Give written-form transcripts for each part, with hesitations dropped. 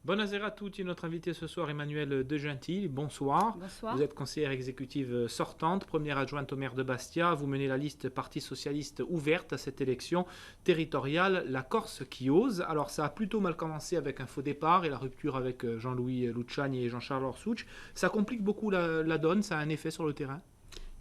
Buonasera à tutti, notre invité ce soir Emmanuelle De Gentil, bonsoir. Bonsoir. Vous êtes conseillère exécutive sortante, première adjointe au maire de Bastia. Vous menez la liste Parti Socialiste ouverte à cette élection territoriale, la Corse qui ose. Alors ça a plutôt mal commencé avec un faux départ et la rupture avec Jean-Louis Luciani et Jean-Charles Orsuch. Ça complique beaucoup la donne, ça a un effet sur le terrain?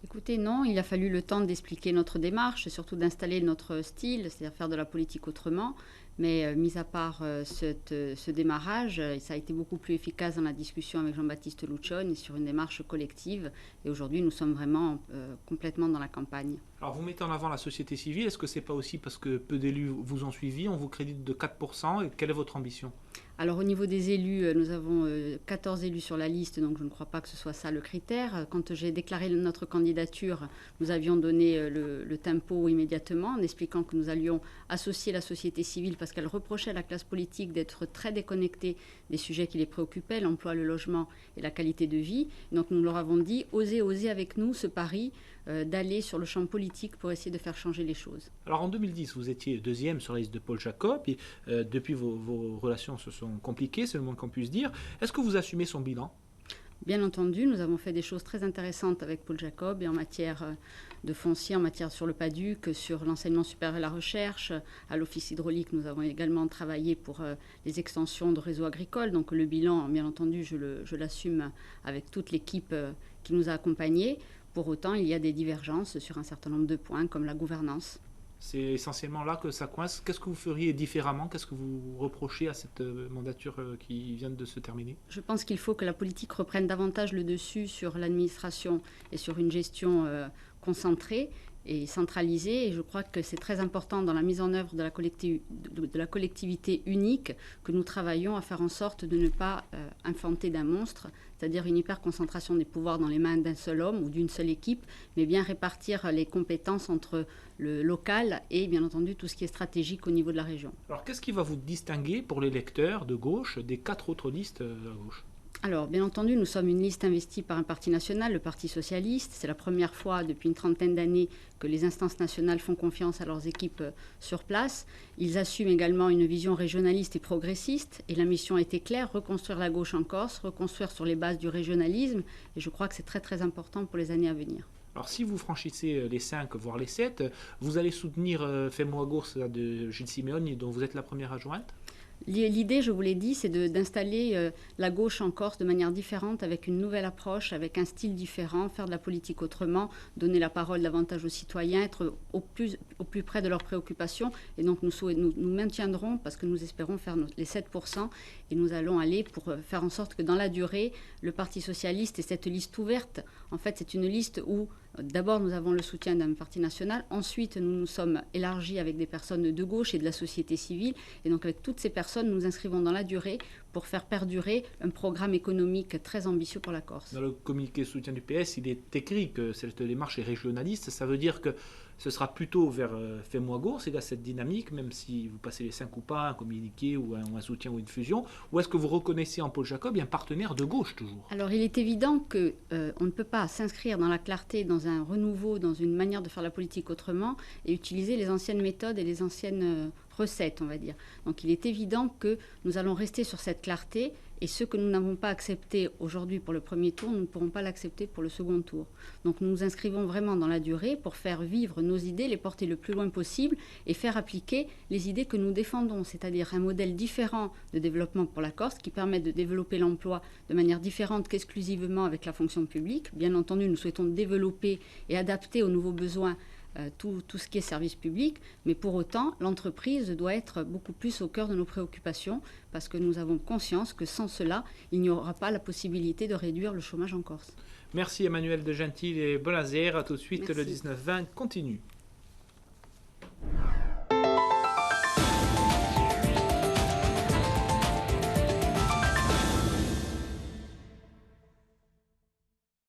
Écoutez, non, il a fallu le temps d'expliquer notre démarche et surtout d'installer notre style, c'est-à-dire faire de la politique autrement. Mais mis à part ce démarrage, ça a été beaucoup plus efficace dans la discussion avec Jean-Baptiste Luciani sur une démarche collective. Et aujourd'hui, nous sommes vraiment complètement dans la campagne. Alors vous mettez en avant la société civile, est-ce que c'est pas aussi parce que peu d'élus vous ont suivi, on vous crédite de 4% et quelle est votre ambition? Alors au niveau des élus, nous avons 14 élus sur la liste, donc je ne crois pas que ce soit ça le critère. Quand j'ai déclaré notre candidature, nous avions donné le tempo immédiatement en expliquant que nous allions associer la société civile parce qu'elle reprochait à la classe politique d'être très déconnectée des sujets qui les préoccupaient, l'emploi, le logement et la qualité de vie. Donc nous leur avons dit, osez avec nous ce pari d'aller sur le champ politique pour essayer de faire changer les choses. Alors en 2010, vous étiez deuxième sur la liste de Paul Jacob, et depuis vos relations se sont compliquées, c'est le moins qu'on puisse dire. Est-ce que vous assumez son bilan? Bien entendu, nous avons fait des choses très intéressantes avec Paul Jacob et en matière de foncier, en matière sur le PADUC, sur l'enseignement supérieur et la recherche. À l'Office hydraulique, nous avons également travaillé pour les extensions de réseaux agricoles. Donc le bilan, bien entendu, je l'assume avec toute l'équipe qui nous a accompagnés. Pour autant, il y a des divergences sur un certain nombre de points, comme la gouvernance. C'est essentiellement là que ça coince. Qu'est-ce que vous feriez différemment? Qu'est-ce que vous reprochez à cette mandature qui vient de se terminer? Je pense qu'il faut que la politique reprenne davantage le dessus sur l'administration et sur une gestion concentrée et centralisée. Et je crois que c'est très important dans la mise en œuvre de la collectivité unique que nous travaillons à faire en sorte de ne pas infanter d'un monstre, c'est-à-dire une hyper-concentration des pouvoirs dans les mains d'un seul homme ou d'une seule équipe, mais bien répartir les compétences entre le local et bien entendu tout ce qui est stratégique au niveau de la région. Alors qu'est-ce qui va vous distinguer pour les lecteurs de gauche des 4 autres listes à gauche? Alors, bien entendu, nous sommes une liste investie par un parti national, le Parti socialiste. C'est la première fois depuis une trentaine d'années que les instances nationales font confiance à leurs équipes sur place. Ils assument également une vision régionaliste et progressiste. Et la mission était claire, reconstruire la gauche en Corse, reconstruire sur les bases du régionalisme. Et je crois que c'est très très important pour les années à venir. Alors si vous franchissez les 5, voire les 7, vous allez soutenir Fais-moi Gourse de Gilles Simeoni, dont vous êtes la première adjointe? L'idée, je vous l'ai dit, c'est d'installer la gauche en Corse de manière différente, avec une nouvelle approche, avec un style différent, faire de la politique autrement, donner la parole davantage aux citoyens, être au plus près de leurs préoccupations. Et donc nous maintiendrons, parce que nous espérons faire les 7%, et nous allons aller pour faire en sorte que dans la durée, le Parti socialiste et cette liste ouverte, en fait c'est une liste où d'abord nous avons le soutien d'un parti national, ensuite nous nous sommes élargis avec des personnes de gauche et de la société civile, et donc avec toutes ces personnes, nous inscrivons dans la durée pour faire perdurer un programme économique très ambitieux pour la Corse. Dans le communiqué de soutien du PS, il est écrit que cette démarche est régionaliste. Ça veut dire que ce sera plutôt vers Fais-moi Gourse, il y a cette dynamique, même si vous passez les 5 ou pas, un communiqué ou un soutien ou une fusion, ou est-ce que vous reconnaissez en Paul Jacob un partenaire de gauche toujours? Alors il est évident qu'on ne peut pas s'inscrire dans la clarté, dans un renouveau, dans une manière de faire la politique autrement et utiliser les anciennes méthodes et les anciennes recettes, on va dire. Donc il est évident que nous allons rester sur cette clarté et ce que nous n'avons pas accepté aujourd'hui pour le premier tour, nous ne pourrons pas l'accepter pour le second tour. Donc nous nous inscrivons vraiment dans la durée pour faire vivre nos idées, les porter le plus loin possible et faire appliquer les idées que nous défendons, c'est-à-dire un modèle différent de développement pour la Corse qui permet de développer l'emploi de manière différente qu'exclusivement avec la fonction publique. Bien entendu, nous souhaitons développer et adapter aux nouveaux besoins tout ce qui est service public, mais pour autant, l'entreprise doit être beaucoup plus au cœur de nos préoccupations parce que nous avons conscience que sans cela, il n'y aura pas la possibilité de réduire le chômage en Corse. Merci Emmanuelle De Gentil et Buonasera. Tout de suite, Merci. le 19-20 continue.